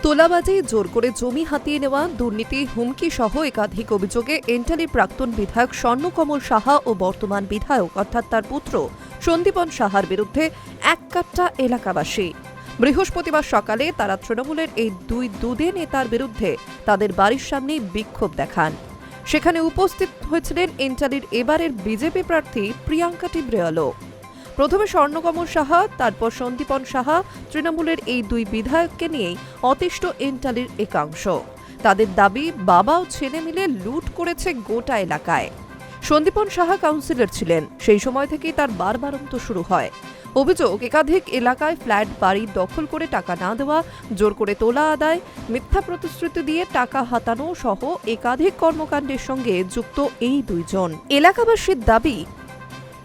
তোলাবাজি, জোর করে জমি হাতিয়ে নেওয়া, দুর্নীতি, হুমকি সহ একাধিক অভিযোগে এন্টালির প্রাক্তন বিধায়ক স্বর্ণকমল সাহা ও বর্তমান বিধায়ক অর্থাৎ তার পুত্র সন্দীপন সাহার বিরুদ্ধে এককাট্টা এলাকাবাসী। বৃহস্পতিবার সকালে তারা তৃণমূলের এই দুই নেতার বিরুদ্ধে তাদের বাড়ির সামনেই বিক্ষোভ দেখান। সেখানে উপস্থিত হয়েছিলেন এন্টালির এবারের বিজেপি প্রার্থী প্রিয়াঙ্কা টিব্রেওয়ালও। প্রথমে স্বর্ণকমল সাহা, তারপর সন্দীপন সাহা। তৃণমূলের এই দুই বিধায়ককে নিয়েই অতিষ্ঠ এন্টালির একাংশ। তাদের দাবি, বাবা ও ছেলে মিলে লুট করেছে গোটা এলাকায়। সন্দীপন সাহা কাউন্সিলর ছিলেন, সেই সময় থেকেই তার বারবারন্ত শুরু হয়। অভিযোগ, একাধিক এলাকায় ফ্ল্যাট বাড়ি দখল করে টাকা না দেওয়া, জোর করে তোলা আদায়, মিথ্যা প্রতিশ্রুতি দিয়ে টাকা হাতানো সহ একাধিক কর্মকাণ্ডের সঙ্গে যুক্ত এই দুইজন। এলাকাবাসীর দাবি,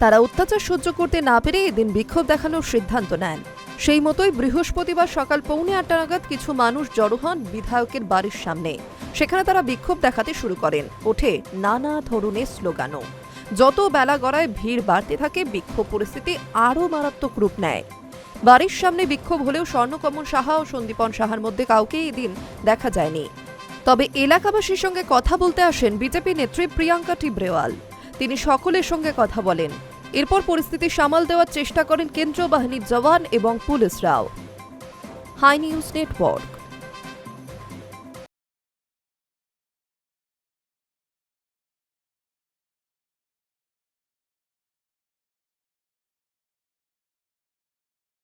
তারা অত্যাচার সহ্য করতে না পেরে এদিন বিক্ষোভ দেখানোর সিদ্ধান্ত নেন। সেই মতোই বৃহস্পতিবার সকাল 7:45 নাগাদ কিছু মানুষ জড়ো হন বিধায়কের বাড়ির সামনে। সেখানে তারা বিক্ষোভ দেখাতে শুরু করেন। ওঠে নানা ধরনের স্লোগানও। যত বেলা গড়ায় ভিড় বাড়তে থাকে, বিক্ষোভ পরিস্থিতি আরও মারাত্মক রূপ নেয়। বাড়ির সামনে বিক্ষোভ হলেও স্বর্ণকমল সাহা ও সন্দীপন সাহার মধ্যে কাউকেই এদিন দেখা যায়নি। তবে এলাকাবাসীর সঙ্গে কথা বলতে আসেন বিজেপি নেত্রী প্রিয়াঙ্কা টিব্রেওয়াল। তিনি সকলের সঙ্গে কথা বলেন। এরপর পরিস্থিতি সামাল দেওয়ার চেষ্টা করেন কেন্দ্রীয় বাহিনীর জওয়ান এবং পুলিশরাও। High news network.